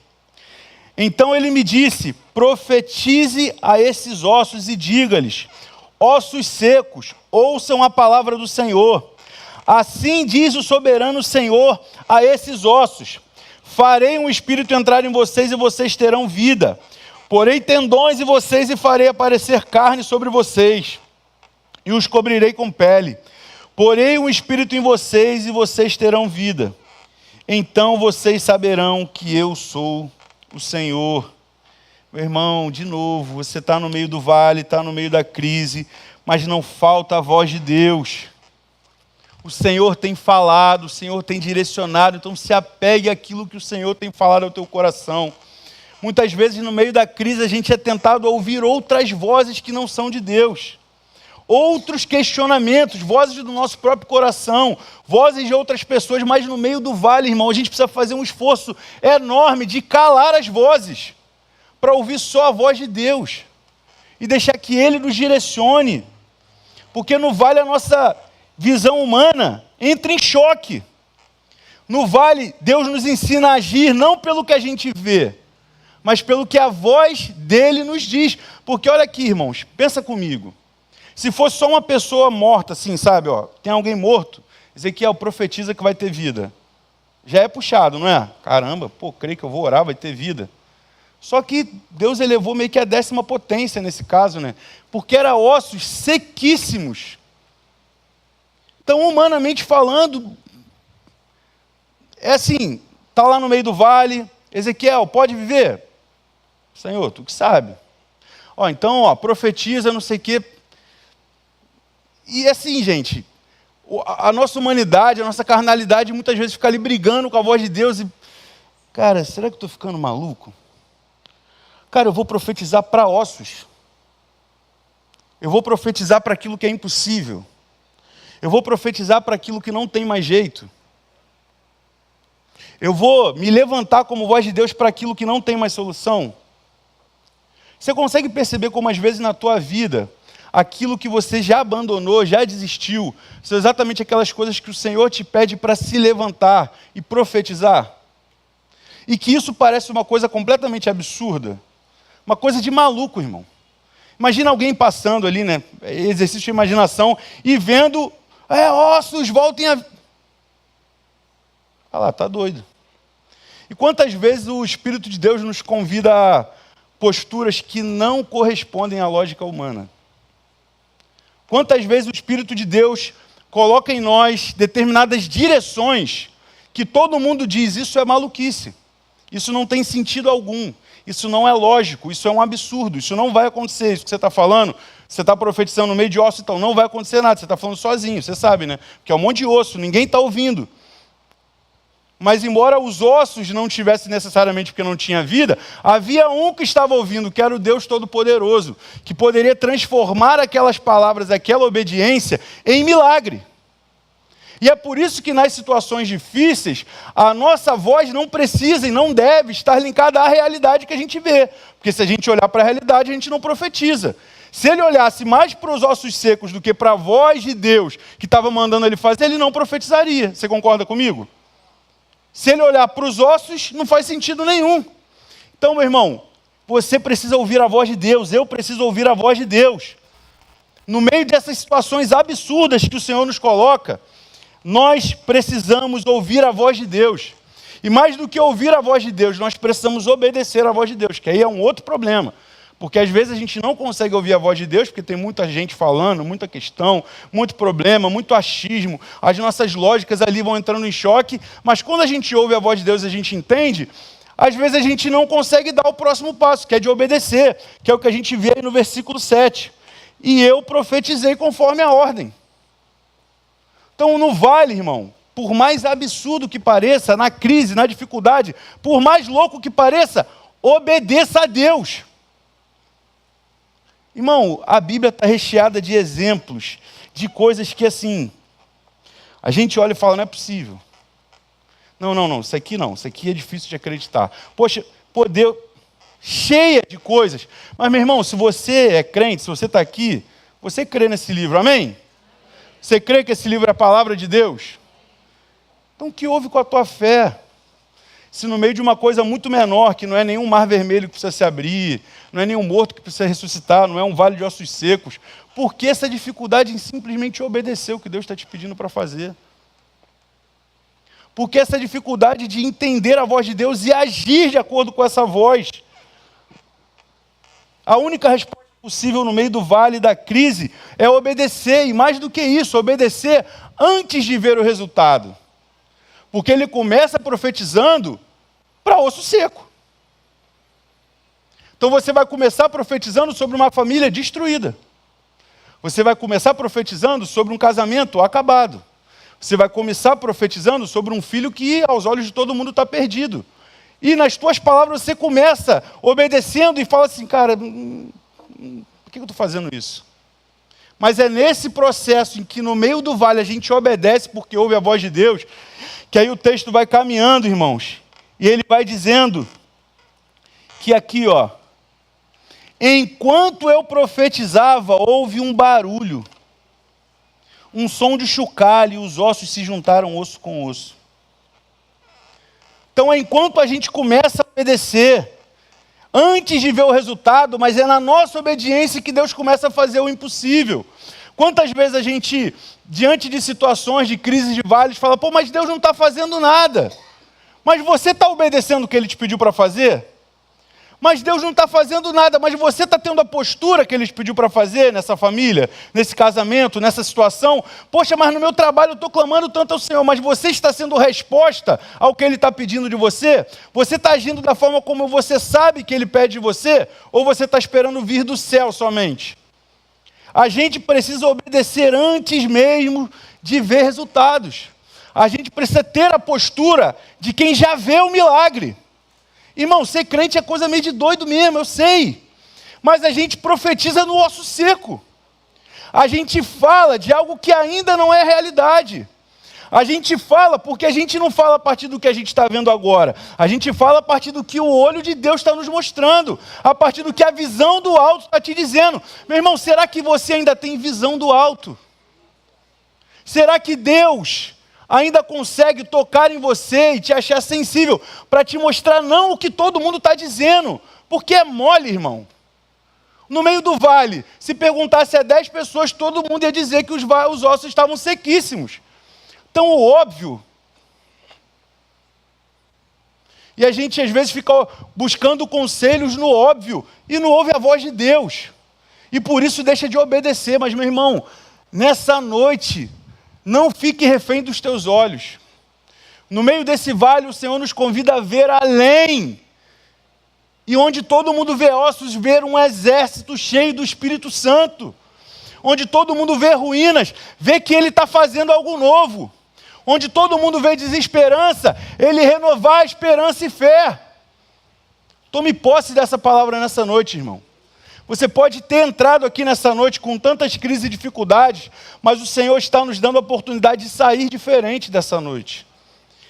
Então ele me disse, profetize a esses ossos e diga-lhes, ossos secos, ouçam a palavra do Senhor. Assim diz o soberano Senhor a esses ossos, farei um espírito entrar em vocês e vocês terão vida. Porei tendões em vocês e farei aparecer carne sobre vocês, e os cobrirei com pele. Porei um espírito em vocês e vocês terão vida. Então vocês saberão que eu sou o Senhor. Meu irmão, de novo, você está no meio do vale, está no meio da crise, mas não falta a voz de Deus. O Senhor tem falado, o Senhor tem direcionado, então se apegue àquilo que o Senhor tem falado ao teu coração. Muitas vezes no meio da crise a gente é tentado a ouvir outras vozes que não são de Deus. Outros questionamentos, vozes do nosso próprio coração, vozes de outras pessoas, mas no meio do vale, irmão, a gente precisa fazer um esforço enorme de calar as vozes, para ouvir só a voz de Deus, e deixar que Ele nos direcione, porque no vale a nossa visão humana entra em choque. No vale, Deus nos ensina a agir, não pelo que a gente vê, mas pelo que a voz dEle nos diz, porque olha aqui, irmãos, pensa comigo. Se fosse só uma pessoa morta, assim, sabe, ó, tem alguém morto, Ezequiel profetiza que vai ter vida. Já é puxado, não é? Caramba, creio que eu vou orar, vai ter vida. Só que Deus elevou meio que a 10ª potência nesse caso, né? Porque eram ossos sequíssimos. Então, humanamente falando, é assim, está lá no meio do vale, Ezequiel, pode viver? Senhor, tu que sabe. Então, profetiza, não sei o quê. E assim, gente, a nossa humanidade, a nossa carnalidade, muitas vezes fica ali brigando com a voz de Deus e, cara, será que eu estou ficando maluco? Cara, eu vou profetizar para ossos. Eu vou profetizar para aquilo que é impossível. Eu vou profetizar para aquilo que não tem mais jeito. Eu vou me levantar como voz de Deus para aquilo que não tem mais solução. Você consegue perceber como às vezes na tua vida, aquilo que você já abandonou, já desistiu, são exatamente aquelas coisas que o Senhor te pede para se levantar e profetizar? E que isso parece uma coisa completamente absurda. Uma coisa de maluco, irmão. Imagina alguém passando ali, né? Exercício de imaginação, e vendo, ossos, voltem a... Ah lá, tá doido. E quantas vezes o Espírito de Deus nos convida a posturas que não correspondem à lógica humana? Quantas vezes o Espírito de Deus coloca em nós determinadas direções que todo mundo diz, isso é maluquice, isso não tem sentido algum, isso não é lógico, isso é um absurdo, isso não vai acontecer, isso que você está falando, você está profetizando no meio de osso, então não vai acontecer nada, você está falando sozinho, você sabe, né? Porque é um monte de osso, ninguém está ouvindo. Mas embora os ossos não tivessem necessariamente porque não tinha vida, havia um que estava ouvindo, que era o Deus Todo-Poderoso, que poderia transformar aquelas palavras, aquela obediência, em milagre. E é por isso que nas situações difíceis, a nossa voz não precisa e não deve estar linkada à realidade que a gente vê. Porque se a gente olhar para a realidade, a gente não profetiza. Se ele olhasse mais para os ossos secos do que para a voz de Deus que estava mandando ele fazer, ele não profetizaria. Você concorda comigo? Se ele olhar para os ossos, não faz sentido nenhum. Então, meu irmão, você precisa ouvir a voz de Deus, eu preciso ouvir a voz de Deus. No meio dessas situações absurdas que o Senhor nos coloca, nós precisamos ouvir a voz de Deus. E mais do que ouvir a voz de Deus, nós precisamos obedecer a voz de Deus, que aí é um outro problema. Porque às vezes a gente não consegue ouvir a voz de Deus, porque tem muita gente falando, muita questão, muito problema, muito achismo. As nossas lógicas ali vão entrando em choque, mas quando a gente ouve a voz de Deus e a gente entende, às vezes a gente não consegue dar o próximo passo, que é de obedecer, que é o que a gente vê aí no versículo 7. E eu profetizei conforme a ordem. Então no vale, irmão, por mais absurdo que pareça, na crise, na dificuldade, por mais louco que pareça, obedeça a Deus. Irmão, a Bíblia está recheada de exemplos de coisas que assim, a gente olha e fala, não é possível. Não, isso aqui não, isso aqui é difícil de acreditar. Poxa, poder cheia de coisas. Mas, meu irmão, se você é crente, se você está aqui, você crê nesse livro, amém? Você crê que esse livro é a palavra de Deus? Então, o que houve com a tua fé? Se no meio de uma coisa muito menor, que não é nenhum mar vermelho que precisa se abrir, não é nenhum morto que precisa ressuscitar, não é um vale de ossos secos, por que essa dificuldade em simplesmente obedecer o que Deus está te pedindo para fazer? Por que essa dificuldade de entender a voz de Deus e agir de acordo com essa voz? A única resposta possível no meio do vale da crise é obedecer, e mais do que isso, obedecer antes de ver o resultado. Porque ele começa profetizando para osso seco. Então você vai começar profetizando sobre uma família destruída. Você vai começar profetizando sobre um casamento acabado. Você vai começar profetizando sobre um filho que aos olhos de todo mundo está perdido. E nas tuas palavras você começa obedecendo e fala assim, cara, por que eu estou fazendo isso? Mas é nesse processo em que no meio do vale a gente obedece porque ouve a voz de Deus, que aí o texto vai caminhando, irmãos, e ele vai dizendo que aqui, ó, enquanto eu profetizava, houve um barulho, um som de chocalho, e os ossos se juntaram osso com osso. Então, enquanto a gente começa a obedecer, antes de ver o resultado, mas é na nossa obediência que Deus começa a fazer o impossível. Quantas vezes a gente, diante de situações de crises de vales, fala, pô, mas Deus não está fazendo nada. Mas você está obedecendo o que Ele te pediu para fazer? Mas Deus não está fazendo nada, mas você está tendo a postura que Ele te pediu para fazer nessa família, nesse casamento, nessa situação? Poxa, mas no meu trabalho eu estou clamando tanto ao Senhor, mas você está sendo resposta ao que Ele está pedindo de você? Você está agindo da forma como você sabe que Ele pede de você? Ou você está esperando vir do céu somente? A gente precisa obedecer antes mesmo de ver resultados. A gente precisa ter a postura de quem já vê o milagre. Irmão, ser crente é coisa meio de doido mesmo, eu sei. Mas a gente profetiza no osso seco. A gente fala de algo que ainda não é realidade. A gente fala porque a gente não fala a partir do que a gente está vendo agora. A gente fala a partir do que o olho de Deus está nos mostrando. A partir do que a visão do alto está te dizendo. Meu irmão, será que você ainda tem visão do alto? Será que Deus ainda consegue tocar em você e te achar sensível para te mostrar não o que todo mundo está dizendo? Porque é mole, irmão. No meio do vale, se perguntasse a 10 pessoas, todo mundo ia dizer que os ossos estavam sequíssimos. Então, o óbvio. E a gente, às vezes, fica buscando conselhos no óbvio e não ouve a voz de Deus. E por isso deixa de obedecer. Mas, meu irmão, nessa noite, não fique refém dos teus olhos. No meio desse vale, o Senhor nos convida a ver além. E onde todo mundo vê ossos, ver um exército cheio do Espírito Santo. Onde todo mundo vê ruínas, vê que Ele está fazendo algo novo. Onde todo mundo vê desesperança, Ele renovar a esperança e fé. Tome posse dessa palavra nessa noite, irmão. Você pode ter entrado aqui nessa noite com tantas crises e dificuldades, mas o Senhor está nos dando a oportunidade de sair diferente dessa noite.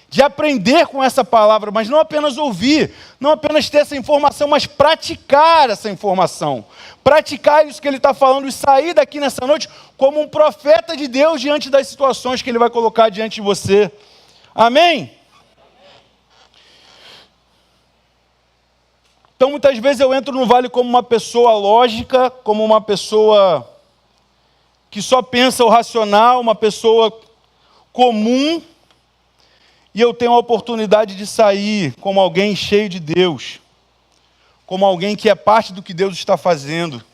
De aprender com essa palavra, mas não apenas ouvir, não apenas ter essa informação, mas praticar essa informação. Praticar isso que Ele está falando e sair daqui nessa noite como um profeta de Deus diante das situações que Ele vai colocar diante de você. Amém? Então, muitas vezes eu entro no vale como uma pessoa lógica, como uma pessoa que só pensa o racional, uma pessoa comum, e eu tenho a oportunidade de sair como alguém cheio de Deus, como alguém que é parte do que Deus está fazendo.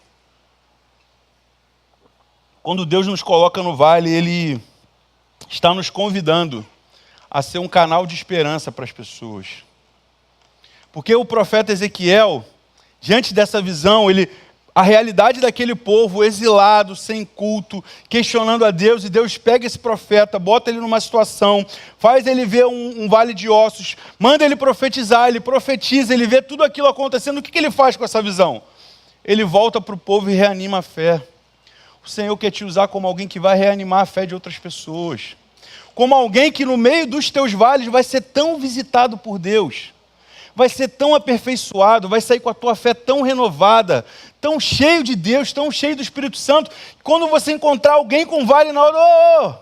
Quando Deus nos coloca no vale, Ele está nos convidando a ser um canal de esperança para as pessoas. Porque o profeta Ezequiel, diante dessa visão, a realidade daquele povo exilado, sem culto, questionando a Deus, e Deus pega esse profeta, bota ele numa situação, faz ele ver um vale de ossos, manda ele profetizar, ele profetiza, ele vê tudo aquilo acontecendo. O que ele faz com essa visão? Ele volta para o povo e reanima a fé. O Senhor quer te usar como alguém que vai reanimar a fé de outras pessoas. Como alguém que no meio dos teus vales vai ser tão visitado por Deus. Vai ser tão aperfeiçoado, vai sair com a tua fé tão renovada, tão cheio de Deus, tão cheio do Espírito Santo, que quando você encontrar alguém com vale na hora,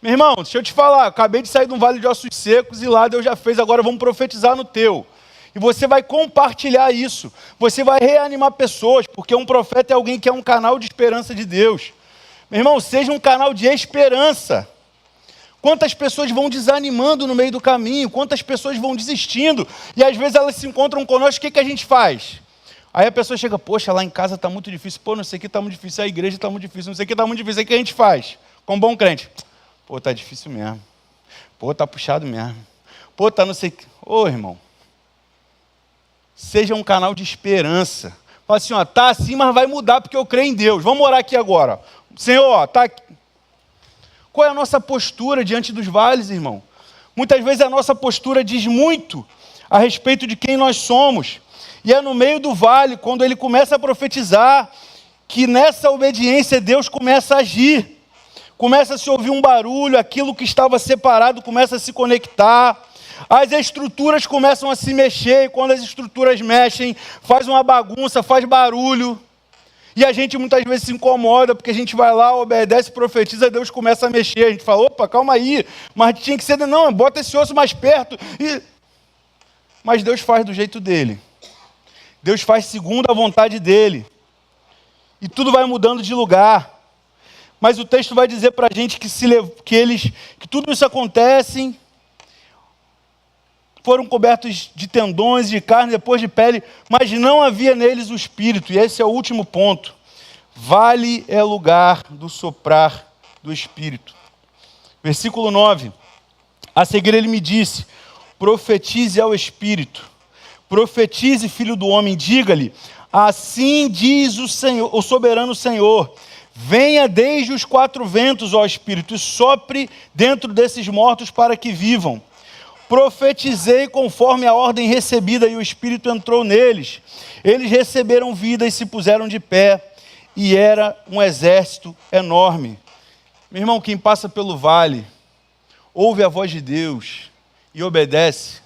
meu irmão, deixa eu te falar, acabei de sair de um vale de ossos secos e lá Deus já fez, agora vamos profetizar no teu. E você vai compartilhar isso, você vai reanimar pessoas, porque um profeta é alguém que é um canal de esperança de Deus. Meu irmão, seja um canal de esperança. Quantas pessoas vão desanimando no meio do caminho, quantas pessoas vão desistindo, e às vezes elas se encontram conosco, o que a gente faz? Aí a pessoa chega, poxa, lá em casa está muito difícil, pô, não sei o que está muito difícil, a igreja está muito difícil, não sei o que está muito difícil, aí o que a gente faz? Como bom crente, pô, está difícil mesmo, pô, está puxado mesmo, pô, está não sei o que, irmão, seja um canal de esperança, fala assim, tá assim, mas vai mudar porque eu creio em Deus, vamos orar aqui agora, Senhor, está aqui. Qual é a nossa postura diante dos vales, irmão? Muitas vezes a nossa postura diz muito a respeito de quem nós somos. E é no meio do vale, quando ele começa a profetizar, que nessa obediência Deus começa a agir. Começa a se ouvir um barulho, aquilo que estava separado começa a se conectar. As estruturas começam a se mexer, e quando as estruturas mexem, faz uma bagunça, faz barulho. E a gente muitas vezes se incomoda, porque a gente vai lá, obedece, profetiza, Deus começa a mexer. A gente fala, opa, calma aí, mas tinha que ser, não, bota esse osso mais perto. Mas Deus faz do jeito dele. Deus faz segundo a vontade dele. E tudo vai mudando de lugar. Mas o texto vai dizer para a gente que tudo isso acontece, foram cobertos de tendões, de carne, depois de pele, mas não havia neles o Espírito. E esse é o último ponto. Vale é lugar do soprar do Espírito. Versículo 9. A seguir ele me disse, profetize ao Espírito. Profetize, filho do homem, diga-lhe, assim diz o Senhor, o soberano Senhor, venha desde os quatro ventos, ó Espírito, e sopre dentro desses mortos para que vivam. Profetizei conforme a ordem recebida e o Espírito entrou neles. Eles receberam vida e se puseram de pé. E era um exército enorme. Meu irmão, quem passa pelo vale, ouve a voz de Deus e obedece,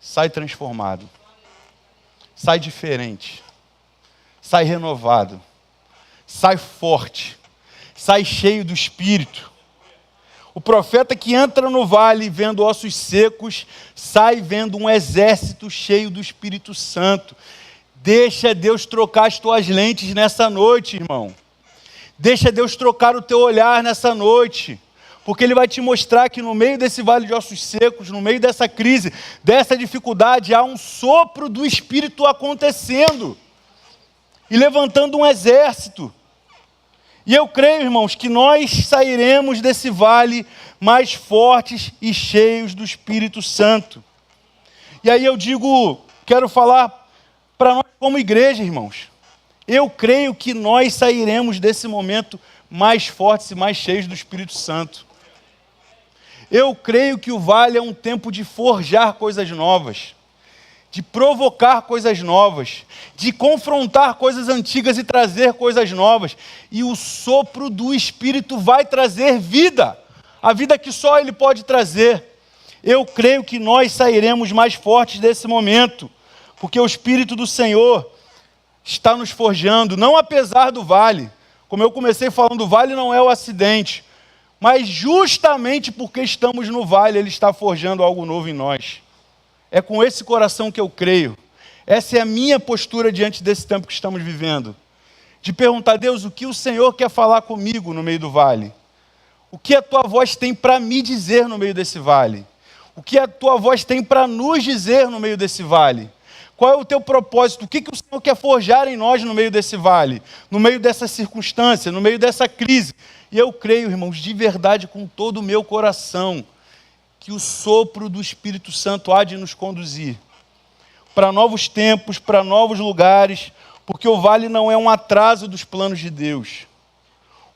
sai transformado. Sai diferente. Sai renovado. Sai forte. Sai cheio do Espírito. O profeta que entra no vale vendo ossos secos, sai vendo um exército cheio do Espírito Santo. Deixa Deus trocar as tuas lentes nessa noite, irmão. Deixa Deus trocar o teu olhar nessa noite. Porque Ele vai te mostrar que no meio desse vale de ossos secos, no meio dessa crise, dessa dificuldade, há um sopro do Espírito acontecendo. E levantando um exército. E eu creio, irmãos, que nós sairemos desse vale mais fortes e cheios do Espírito Santo. E aí eu quero falar para nós como igreja, irmãos. Eu creio que nós sairemos desse momento mais fortes e mais cheios do Espírito Santo. Eu creio que o vale é um tempo de forjar coisas novas, de provocar coisas novas, de confrontar coisas antigas e trazer coisas novas. E o sopro do Espírito vai trazer vida, a vida que só Ele pode trazer. Eu creio que nós sairemos mais fortes desse momento, porque o Espírito do Senhor está nos forjando, não apesar do vale. Como eu comecei falando, o vale não é o acidente, mas justamente porque estamos no vale, Ele está forjando algo novo em nós. É com esse coração que eu creio. Essa é a minha postura diante desse tempo que estamos vivendo. De perguntar, Deus, o que o Senhor quer falar comigo no meio do vale? O que a tua voz tem para me dizer no meio desse vale? O que a tua voz tem para nos dizer no meio desse vale? Qual é o teu propósito? O que o Senhor quer forjar em nós no meio desse vale? No meio dessa circunstância, no meio dessa crise? E eu creio, irmãos, de verdade, com todo o meu coração, que o sopro do Espírito Santo há de nos conduzir para novos tempos, para novos lugares, porque o vale não é um atraso dos planos de Deus.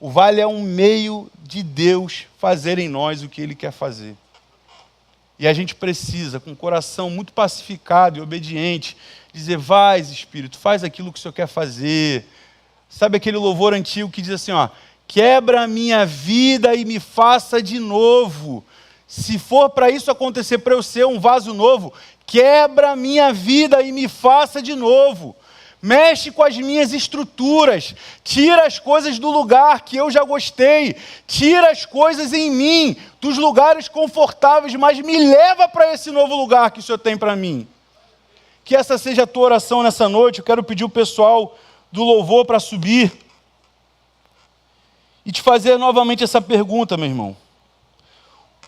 O vale é um meio de Deus fazer em nós o que Ele quer fazer. E a gente precisa, com o coração muito pacificado e obediente, dizer, vai, Espírito, faz aquilo que o Senhor quer fazer. Sabe aquele louvor antigo que diz assim, ó, quebra a minha vida e me faça de novo. Se for para isso acontecer, para eu ser um vaso novo, quebra a minha vida e me faça de novo. Mexe com as minhas estruturas, tira as coisas do lugar que eu já gostei, tira as coisas em mim, dos lugares confortáveis, mas me leva para esse novo lugar que o Senhor tem para mim. Que essa seja a tua oração nessa noite. Eu quero pedir o pessoal do louvor para subir e te fazer novamente essa pergunta, meu irmão.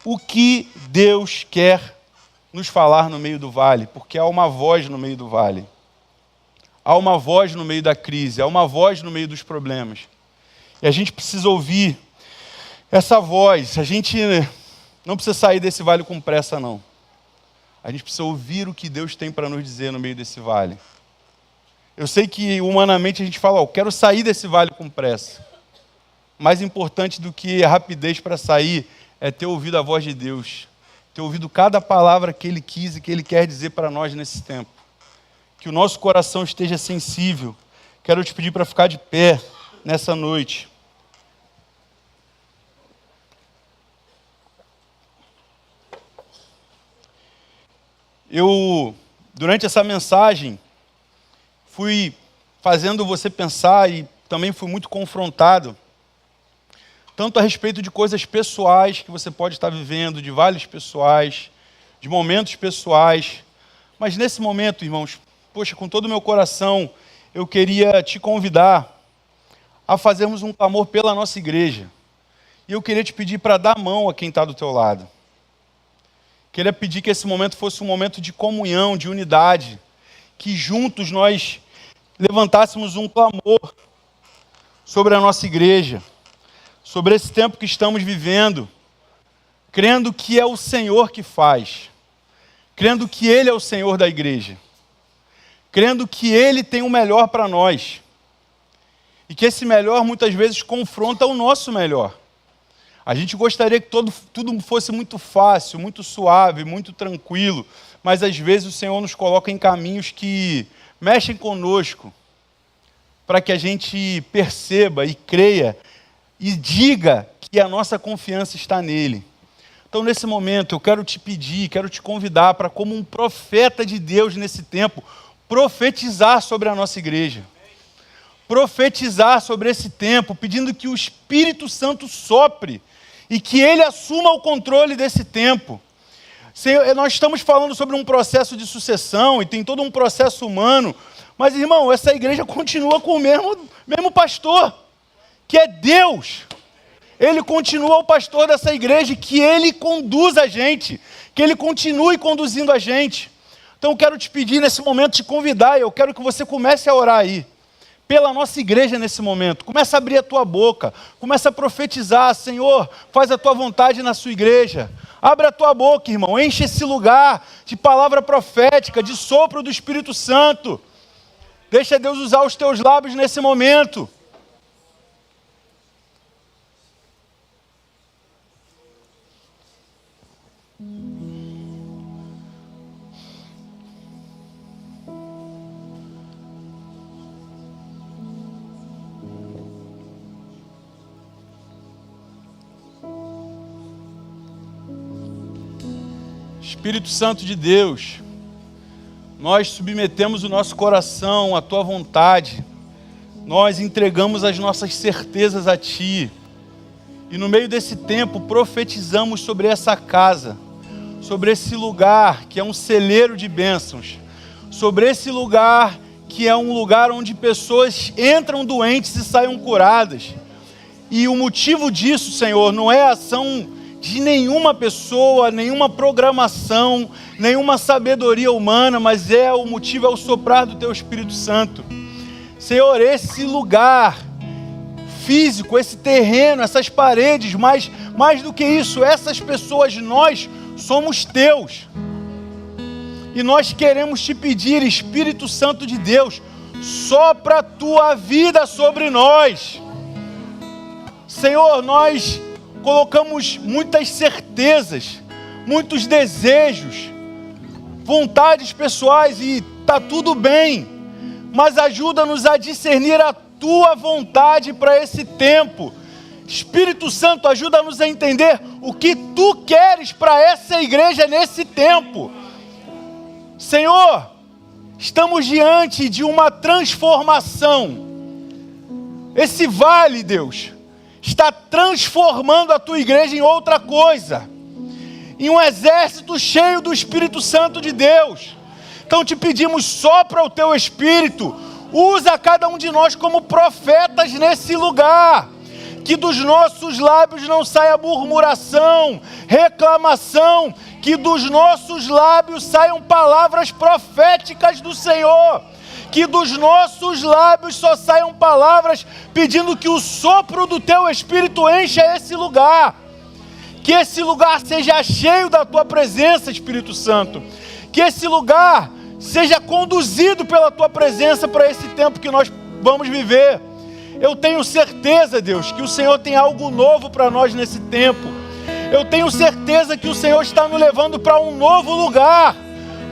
O que Deus quer nos falar no meio do vale? Porque há uma voz no meio do vale. Há uma voz no meio da crise, há uma voz no meio dos problemas. E a gente precisa ouvir essa voz. A gente não precisa sair desse vale com pressa, não. A gente precisa ouvir o que Deus tem para nos dizer no meio desse vale. Eu sei que humanamente a gente fala, eu quero sair desse vale com pressa. Mais importante do que a rapidez para sair é ter ouvido a voz de Deus. Ter ouvido cada palavra que Ele quis e que Ele quer dizer para nós nesse tempo. Que o nosso coração esteja sensível. Quero te pedir para ficar de pé nessa noite. Eu, durante essa mensagem, fui fazendo você pensar e também fui muito confrontado, tanto a respeito de coisas pessoais que você pode estar vivendo, de vales pessoais, de momentos pessoais. Mas nesse momento, irmãos, poxa, com todo o meu coração, eu queria te convidar a fazermos um clamor pela nossa igreja. E eu queria te pedir para dar a mão a quem está do teu lado. Queria pedir que esse momento fosse um momento de comunhão, de unidade, que juntos nós levantássemos um clamor sobre a nossa igreja, sobre esse tempo que estamos vivendo, crendo que é o Senhor que faz, crendo que Ele é o Senhor da igreja, crendo que Ele tem o melhor para nós, e que esse melhor muitas vezes confronta o nosso melhor. A gente gostaria que tudo fosse muito fácil, muito suave, muito tranquilo, mas às vezes o Senhor nos coloca em caminhos que mexem conosco, para que a gente perceba e creia e diga que a nossa confiança está nele. Então, nesse momento, eu quero te pedir, quero te convidar para, como um profeta de Deus nesse tempo, profetizar sobre a nossa igreja. Profetizar sobre esse tempo, pedindo que o Espírito Santo sopre e que Ele assuma o controle desse tempo. Senhor, nós estamos falando sobre um processo de sucessão e tem todo um processo humano, mas, irmão, essa igreja continua com o mesmo pastor, que é Deus. Ele continua o pastor dessa igreja, que Ele conduz a gente, que Ele continue conduzindo a gente. Então eu quero te pedir nesse momento, te convidar, eu quero que você comece a orar aí, pela nossa igreja nesse momento. Começa a abrir a tua boca, começa a profetizar, Senhor, faz a tua vontade na sua igreja. Abre a tua boca, irmão, enche esse lugar de palavra profética, de sopro do Espírito Santo. Deixa Deus usar os teus lábios nesse momento. Espírito Santo de Deus, nós submetemos o nosso coração à Tua vontade, nós entregamos as nossas certezas a Ti, e no meio desse tempo profetizamos sobre essa casa, sobre esse lugar que é um celeiro de bênçãos, sobre esse lugar que é um lugar onde pessoas entram doentes e saiam curadas, e o motivo disso, Senhor, não é a ação de nenhuma pessoa, nenhuma programação, nenhuma sabedoria humana, mas o motivo é o soprar do Teu Espírito Santo. Senhor, esse lugar físico, esse terreno, essas paredes, mais do que isso, essas pessoas, nós somos Teus. E nós queremos Te pedir, Espírito Santo de Deus, sopra a Tua vida sobre nós. Senhor, nós colocamos muitas certezas, muitos desejos, vontades pessoais e está tudo bem, mas ajuda-nos a discernir a tua vontade para esse tempo. Espírito Santo, ajuda-nos a entender o que tu queres para essa igreja nesse tempo. Senhor, estamos diante de uma transformação. Esse vale, Deus, está transformando a tua igreja em outra coisa, em um exército cheio do Espírito Santo de Deus. Então te pedimos, sopra o teu Espírito, usa cada um de nós como profetas nesse lugar, que dos nossos lábios não saia murmuração, reclamação, que dos nossos lábios saiam palavras proféticas do Senhor, que dos nossos lábios só saiam palavras pedindo que o sopro do teu Espírito encha esse lugar, que esse lugar seja cheio da tua presença, Espírito Santo, que esse lugar seja conduzido pela tua presença para esse tempo que nós vamos viver. Eu tenho certeza, Deus, que o Senhor tem algo novo para nós nesse tempo. Eu tenho certeza que o Senhor está nos levando para um novo lugar.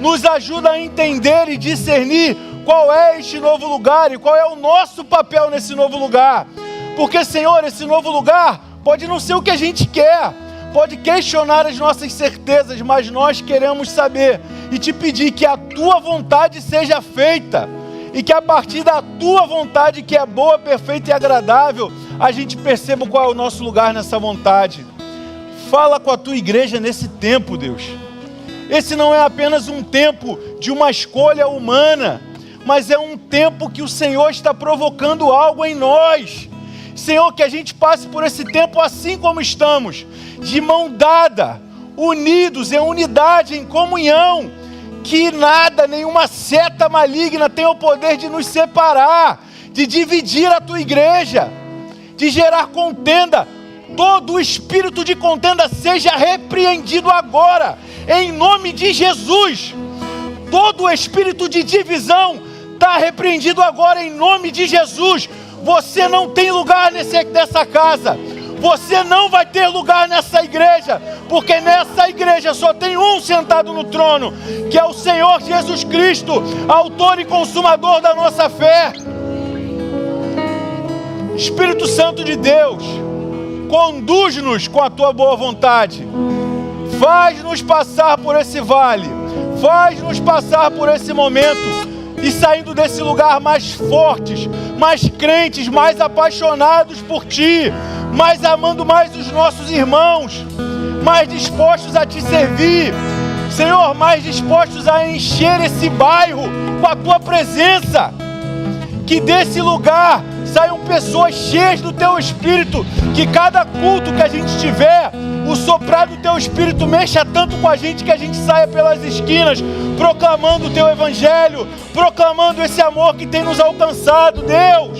Nos ajuda a entender e discernir qual é este novo lugar e qual é o nosso papel nesse novo lugar. Porque, Senhor, esse novo lugar pode não ser o que a gente quer, pode questionar as nossas certezas, mas nós queremos saber e te pedir que a tua vontade seja feita. E que a partir da tua vontade, que é boa, perfeita e agradável, a gente perceba qual é o nosso lugar nessa vontade. Fala com a tua igreja nesse tempo, Deus. Esse não é apenas um tempo de uma escolha humana, mas é um tempo que o Senhor está provocando algo em nós. Senhor, que a gente passe por esse tempo assim como estamos, de mão dada, unidos em unidade, em comunhão, que nada, nenhuma seta maligna tenha o poder de nos separar, de dividir a tua igreja, de gerar contenda. Todo o espírito de contenda seja repreendido agora, em nome de Jesus. Todo o espírito de divisão está repreendido agora, em nome de Jesus. Você não tem lugar nessa casa. Você não vai ter lugar nessa igreja, porque nessa igreja só tem um sentado no trono, que é o Senhor Jesus Cristo, autor e consumador da nossa fé. Espírito Santo de Deus, conduz-nos com a tua boa vontade, faz-nos passar por esse vale, faz-nos passar por esse momento, e saindo desse lugar mais fortes, mais crentes, mais apaixonados por Ti, mais amando mais os nossos irmãos, mais dispostos a Te servir, Senhor, mais dispostos a encher esse bairro com a Tua presença. Que desse lugar saiam pessoas cheias do Teu Espírito, que cada culto que a gente tiver, o soprar do Teu Espírito mexa tanto com a gente que a gente saia pelas esquinas proclamando o Teu Evangelho, proclamando esse amor que tem nos alcançado. Deus,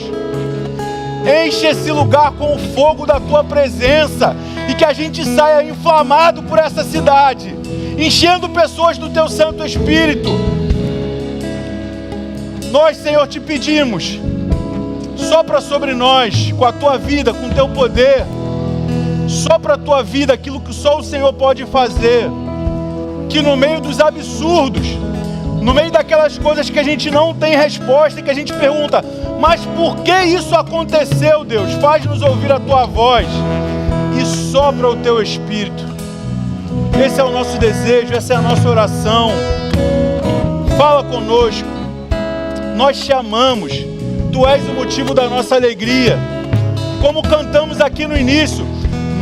enche esse lugar com o fogo da Tua presença e que a gente saia inflamado por essa cidade, enchendo pessoas do Teu Santo Espírito. Nós, Senhor, te pedimos, sopra sobre nós com a Tua vida, com o Teu poder, sopra a Tua vida aquilo que só o Senhor pode fazer, que no meio dos absurdos, no meio daquelas coisas que a gente não tem resposta, que a gente pergunta, mas por que isso aconteceu, Deus? Faz-nos ouvir a Tua voz e sopra o Teu Espírito. Esse é o nosso desejo, essa é a nossa oração. Fala conosco, nós te amamos, Tu és o motivo da nossa alegria. Como cantamos aqui no início,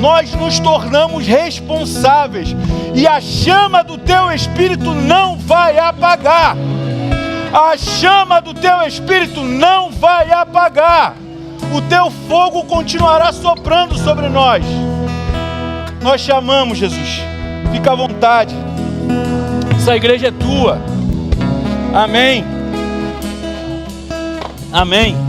nós nos tornamos responsáveis e a chama do Teu Espírito não vai apagar. A chama do Teu Espírito não vai apagar. O Teu fogo continuará soprando sobre nós. Nós te amamos, Jesus. Fica à vontade. Essa igreja é Tua. Amém. Amém.